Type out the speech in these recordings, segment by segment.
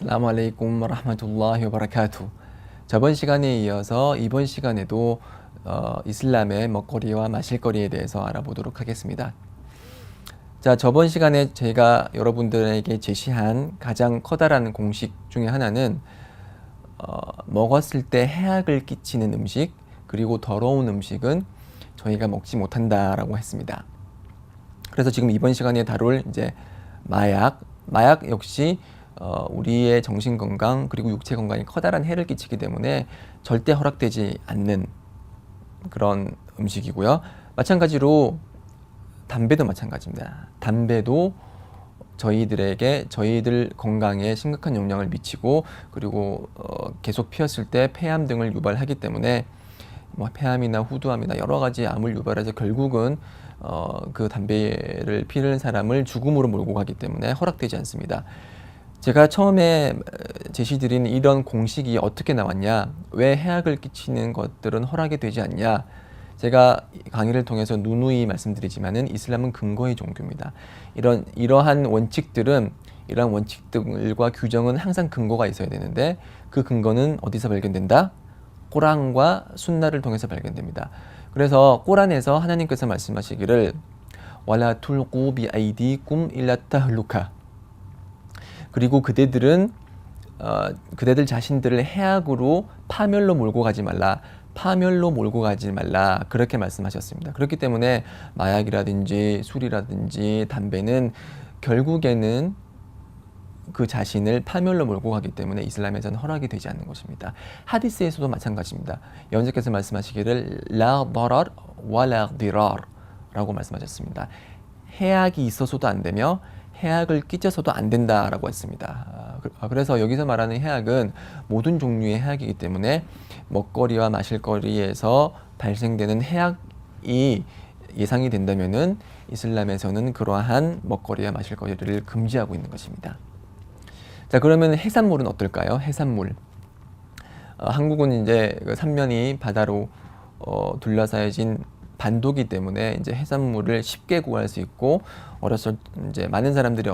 알라무 알레이쿰 라흐마툴라히 와바라카투. 저번 시간에 이어서 이번 시간에도 이슬람의 먹거리와 마실거리에 대해서 알아보도록 하겠습니다. 자, 저번 시간에 제가 여러분들에게 제시한 가장 커다란 공식 중에 하나는 먹었을 때 해악을 끼치는 음식, 그리고 더러운 음식은 저희가 먹지 못한다라고 했습니다. 그래서 지금 이번 시간에 다룰 이제 마약 역시 우리의 정신 건강 그리고 육체 건강에 커다란 해를 끼치기 때문에 절대 허락되지 않는 그런 음식이고요. 마찬가지로 담배도 마찬가지입니다. 담배도 저희들 건강에 심각한 영향을 미치고, 그리고 계속 피웠을 때 폐암 등을 유발하기 때문에 뭐 폐암이나 후두암이나 여러 가지 암을 유발해서 결국은 그 담배를 피우는 사람을 죽음으로 몰고 가기 때문에 허락되지 않습니다. 제가 처음에 제시드린 이런 공식이 어떻게 나왔냐, 왜 해악을 끼치는 것들은 허락이 되지 않냐, 제가 강의를 통해서 누누이 말씀드리지만은 이슬람은 근거의 종교입니다. 이러한 원칙들과 규정은 항상 근거가 있어야 되는데, 그 근거는 어디서 발견된다? 꼬란과 순나를 통해서 발견됩니다. 그래서 꼬란에서 하나님께서 말씀하시기를 왈라 툴꾸 비아이디쿰 일라 타흘루카, 그리고 그대들 자신들을 해악으로 파멸로 몰고 가지 말라, 그렇게 말씀하셨습니다. 그렇기 때문에 마약이라든지 술이라든지 담배는 결국에는 그 자신을 파멸로 몰고 가기 때문에 이슬람에서는 허락이 되지 않는 것입니다. 하디스에서도 마찬가지입니다. 여호와께서 말씀하시기를 라 다rar 와라 디rar 라고 말씀하셨습니다. 해악이 있어서도 안 되며 해악을 끼쳐서도 안 된다라고 했습니다. 그래서 여기서 말하는 해악은 모든 종류의 해악이기 때문에 먹거리와 마실거리에서 발생되는 해악이 예상이 된다면은 이슬람에서는 그러한 먹거리와 마실거리를 금지하고 있는 것입니다. 자, 그러면 해산물은 어떨까요? 해산물. 한국은 이제 그 삼면이 바다로 둘러싸여진 반도기 때문에 이제 해산물을 쉽게 구할 수 있고, 이제 많은 사람들이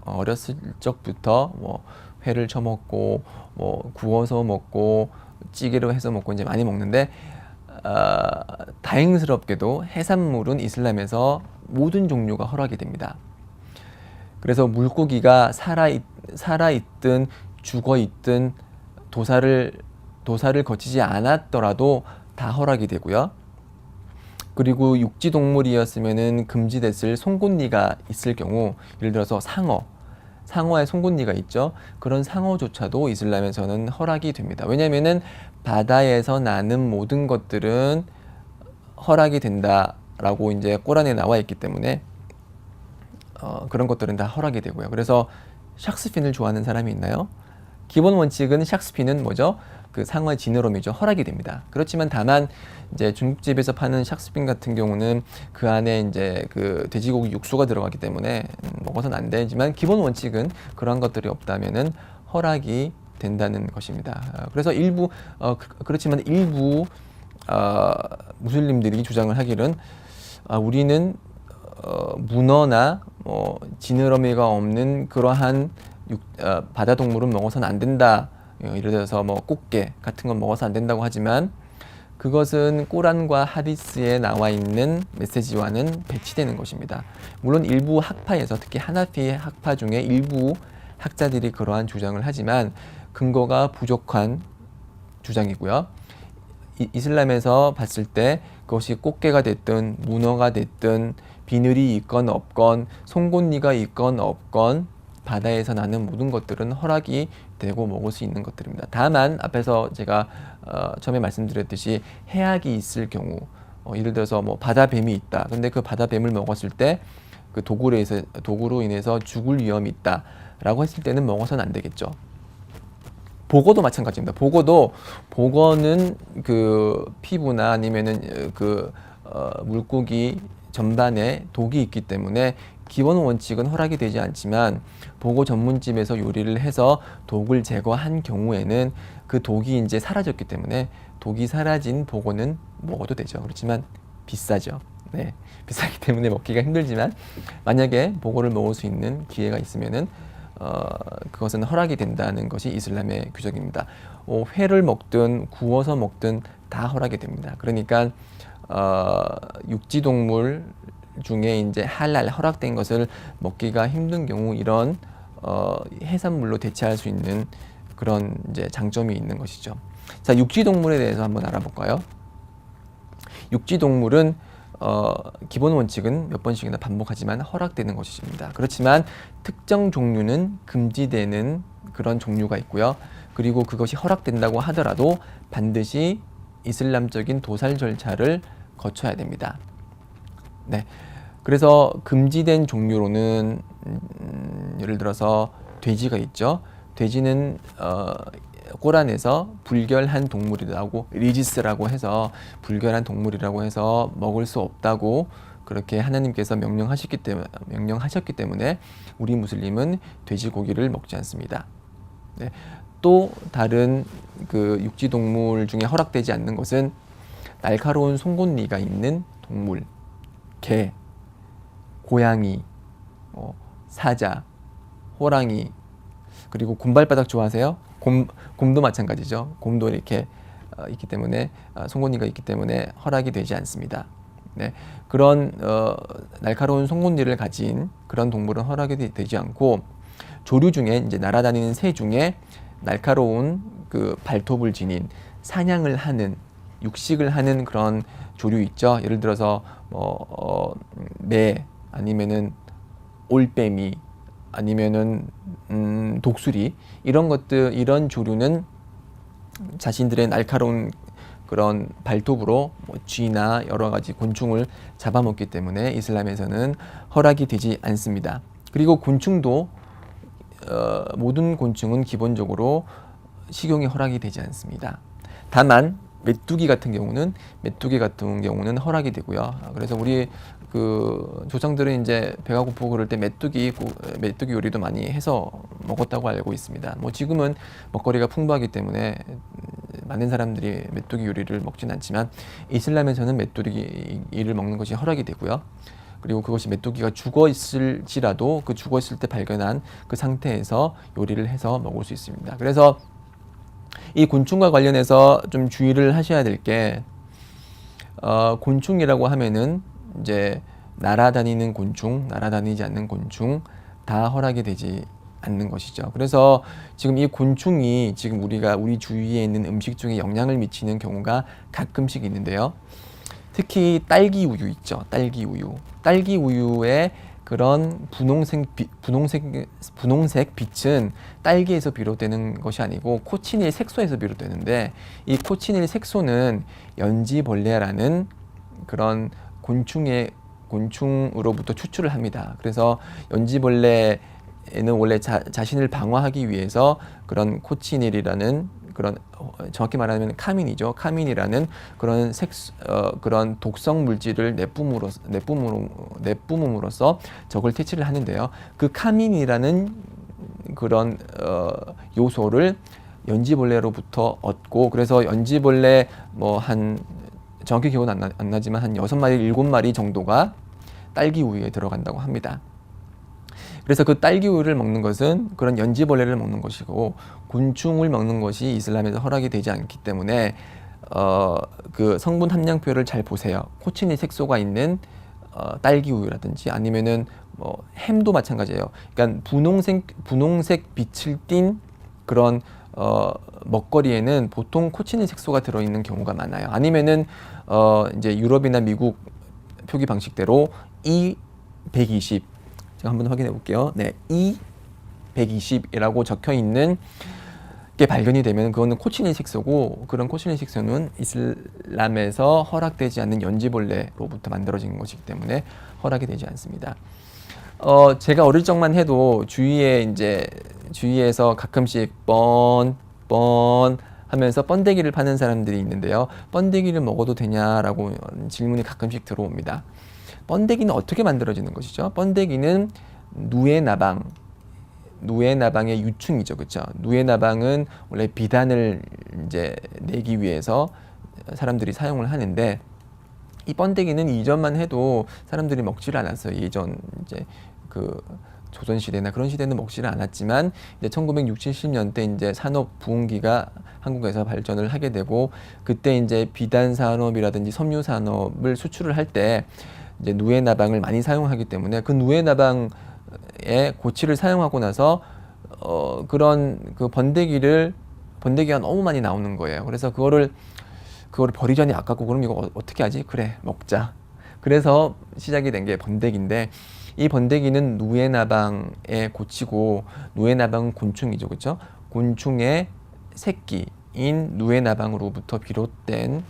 어렸을 적부터 뭐 회를 쳐먹고 뭐 구워서 먹고 찌개로 해서 먹고 이제 많이 먹는데, 다행스럽게도 해산물은 이슬람에서 모든 종류가 허락이 됩니다. 그래서 물고기가 살아있든 죽어있든 도살을 거치지 않았더라도 다 허락이 되고요. 그리고 육지 동물이었으면은 금지됐을 송곳니가 있을 경우, 예를 들어서 상어에 송곳니가 있죠. 그런 상어조차도 이슬람에서는 허락이 됩니다. 왜냐면은 바다에서 나는 모든 것들은 허락이 된다라고 이제 꼬란에 나와 있기 때문에 그런 것들은 다 허락이 되고요. 그래서 샥스핀을 좋아하는 사람이 있나요? 기본 원칙은 샥스핀은 뭐죠? 그 상어의 지느러미죠. 허락이 됩니다. 그렇지만 다만 이제 중국집에서 파는 샥스핀 같은 경우는 그 안에 이제 그 돼지고기 육수가 들어가기 때문에 먹어서는 안 되지만, 기본 원칙은 그런 것들이 없다면은 허락이 된다는 것입니다. 그래서 그렇지만 일부 무슬림들이 주장을 하기는 우리는 문어나 지느러미가 없는 그러한 바다 동물은 먹어서는 안 된다. 예를 들어서 뭐 꽃게 같은 건 먹어서 안 된다고 하지만, 그것은 꼬란과 하디스에 나와 있는 메시지와는 배치되는 것입니다. 물론 일부 학파에서, 특히 하나피 학파 중에 일부 학자들이 그러한 주장을 하지만 근거가 부족한 주장이고요. 이슬람에서 봤을 때 그것이 꽃게가 됐든 문어가 됐든 비늘이 있건 없건 송곳니가 있건 없건 바다에서 나는 모든 것들은 허락이 되고 먹을 수 있는 것들입니다. 다만 앞에서 제가 처음에 말씀드렸듯이 해악이 있을 경우, 예를 들어서 뭐 바다뱀이 있다. 근데 그 바다뱀을 먹었을 때 그 도구로 인해서 죽을 위험이 있다라고 했을 때는 먹어서는 안 되겠죠. 보고도 마찬가지입니다. 보고는 그 피부나 아니면은 물고기 전반에 독이 있기 때문에 기본 원칙은 허락이 되지 않지만, 보고 전문집에서 요리를 해서 독을 제거한 경우에는 그 독이 이제 사라졌기 때문에 독이 사라진 보고는 먹어도 되죠. 그렇지만 비싸죠. 네, 비싸기 때문에 먹기가 힘들지만 만약에 보고를 먹을 수 있는 기회가 있으면은 그것은 허락이 된다는 것이 이슬람의 규정입니다. 회를 먹든 구워서 먹든 다 허락이 됩니다. 그러니까 육지 동물 중에 이제 할랄 허락된 것을 먹기가 힘든 경우 이런 해산물로 대체할 수 있는 그런 이제 장점이 있는 것이죠. 자, 육지 동물에 대해서 한번 알아볼까요? 육지 동물은 기본 원칙은 몇 번씩이나 반복하지만 허락되는 것입니다. 그렇지만 특정 종류는 금지되는 그런 종류가 있고요. 그리고 그것이 허락된다고 하더라도 반드시 이슬람적인 도살 절차를 거쳐야 됩니다. 네. 그래서 금지된 종류로는 예를 들어서 돼지가 있죠. 돼지는 꼬란에서 불결한 동물이라고 리지스라고 해서 불결한 동물이라고 해서 먹을 수 없다고 그렇게 하나님께서 명령하셨기 때문에 우리 무슬림은 돼지고기를 먹지 않습니다. 네. 또 다른 그 육지 동물 중에 허락되지 않는 것은 날카로운 송곳니가 있는 동물, 개, 고양이, 사자, 호랑이, 그리고 곰발바닥 좋아하세요? 곰도 마찬가지죠. 곰도 이렇게 있기 때문에 송곳니가 있기 때문에 허락이 되지 않습니다. 네, 그런 날카로운 송곳니를 가진 그런 동물은 허락이 되지 않고 조류 중에 이제 날아다니는 새 중에 날카로운 그 발톱을 지닌 사냥을 하는 육식을 하는 그런 조류 있죠. 예를 들어서 매 아니면은 올빼미 아니면은 독수리 이런 것들 이런 조류는 자신들의 날카로운 그런 발톱으로 쥐나 여러 가지 곤충을 잡아먹기 때문에 이슬람에서는 허락이 되지 않습니다. 그리고 곤충도 모든 곤충은 기본적으로 식용이 허락이 되지 않습니다. 다만 메뚜기 같은 경우는 허락이 되고요. 그래서 우리 그 조상들은 이제 배가 고프고 그럴 때 메뚜기 요리도 많이 해서 먹었다고 알고 있습니다. 뭐 지금은 먹거리가 풍부하기 때문에 많은 사람들이 메뚜기 요리를 먹진 않지만 이슬람에서는 메뚜기를 먹는 것이 허락이 되고요. 그리고 그것이 메뚜기가 죽어 있을지라도 그 죽어 있을 때 발견한 그 상태에서 요리를 해서 먹을 수 있습니다. 그래서 이 곤충과 관련해서 좀 주의를 하셔야 될 게 곤충이라고 하면은 이제 날아다니는 곤충, 날아다니지 않는 곤충 다 허락이 되지 않는 것이죠. 그래서 지금 이 곤충이 지금 우리 주위에 있는 음식 중에 영향을 미치는 경우가 가끔씩 있는데요. 특히 딸기 우유 있죠. 딸기 우유에 그런 분홍색 빛은 딸기에서 비롯되는 것이 아니고 코치닐 색소에서 비롯되는데 이 코치닐 색소는 연지벌레라는 그런 곤충으로부터 추출을 합니다. 그래서 연지벌레는 원래 자신을 방어하기 위해서 그런 코치닐이라는 그런 정확히 말하면 카민이죠. 카민이라는 그런 그런 독성 물질을 내뿜음으로써 적을 퇴치를 하는데요. 그 카민이라는 그런 요소를 연지벌레로부터 얻고 그래서 연지벌레 한 정확히 기억은 안 나지만 한 6마리, 7마리 정도가 딸기 우유에 들어간다고 합니다. 그래서 그 딸기 우유를 먹는 것은 그런 연지벌레를 먹는 것이고 곤충을 먹는 것이 이슬람에서 허락이 되지 않기 때문에 그 성분 함량표를 잘 보세요. 코치닐 색소가 있는 딸기 우유라든지 아니면은 햄도 마찬가지예요. 그러니까 분홍색 빛을 띤 그런 먹거리에는 보통 코치닐 색소가 들어있는 경우가 많아요. 아니면은 이제 유럽이나 미국 표기 방식대로 E120 제가 한번 확인해 볼게요. 네, E120이라고 적혀 있는 게 발견이 되면 그거는 코치닐 색소고 그런 코치닐 색소는 이슬람에서 허락되지 않는 연지벌레로부터 만들어진 것이기 때문에 허락이 되지 않습니다. 제가 어릴 적만 해도 주위에서 가끔씩 하면서 번데기를 파는 사람들이 있는데요. 번데기를 먹어도 되냐라고 질문이 가끔씩 들어옵니다. 번데기는 어떻게 만들어지는 것이죠? 번데기는 누에나방의 유충이죠, 그렇죠? 누에나방은 원래 비단을 이제 내기 위해서 사람들이 사용을 하는데 이 번데기는 이전만 해도 사람들이 먹지를 않았어요. 예전 이제 그 조선시대나 그런 시대는 먹지를 않았지만 이제 1960, 70년대 이제 산업 부흥기가 한국에서 발전을 하게 되고 그때 이제 비단 산업이라든지 섬유 산업을 수출을 할 때 이제 누에나방을 많이 사용하기 때문에 그 누에나방의 고치를 사용하고 나서 그런 그 번데기가 너무 많이 나오는 거예요. 그래서 그거를 버리자니 아깝고 그럼 이거 어떻게 하지? 그래, 먹자. 그래서 시작이 된 게 번데기인데 이 번데기는 누에나방에 고치고 누에나방은 곤충이죠, 그렇죠? 곤충의 새끼인 누에나방으로부터 비롯된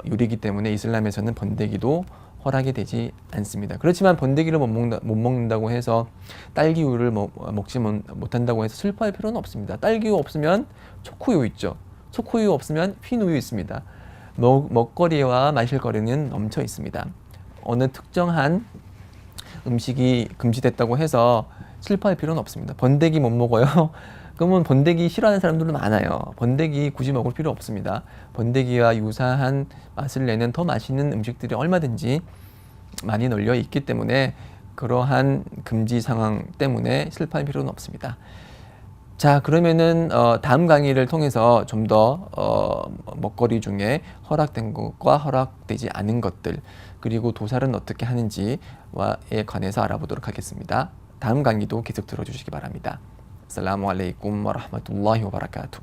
요리이기 때문에 이슬람에서는 번데기도 허락이 되지 않습니다. 그렇지만 번데기를 못 먹는다고 해서 딸기우를 먹지 못한다고 해서 슬퍼할 필요는 없습니다. 딸기우 없으면 초코우유 있죠. 초코우유 없으면 흰우유 있습니다. 먹거리와 마실거리는 넘쳐 있습니다. 어느 특정한 음식이 금지됐다고 해서 슬퍼할 필요는 없습니다. 번데기 못 먹어요? 그러면 번데기 싫어하는 사람들도 많아요. 번데기 굳이 먹을 필요 없습니다. 번데기와 유사한 맛을 내는 더 맛있는 음식들이 얼마든지 많이 널려 있기 때문에 그러한 금지 상황 때문에 슬퍼할 필요는 없습니다. 자, 그러면은 다음 강의를 통해서 좀 더 먹거리 중에 허락된 것과 허락되지 않은 것들 그리고 도살은 어떻게 하는지에 관해서 알아보도록 하겠습니다. 다음 강의도 계속 들어주시기 바랍니다. 아살라무 알레이쿰 와라흐마툴라히 와바라카투.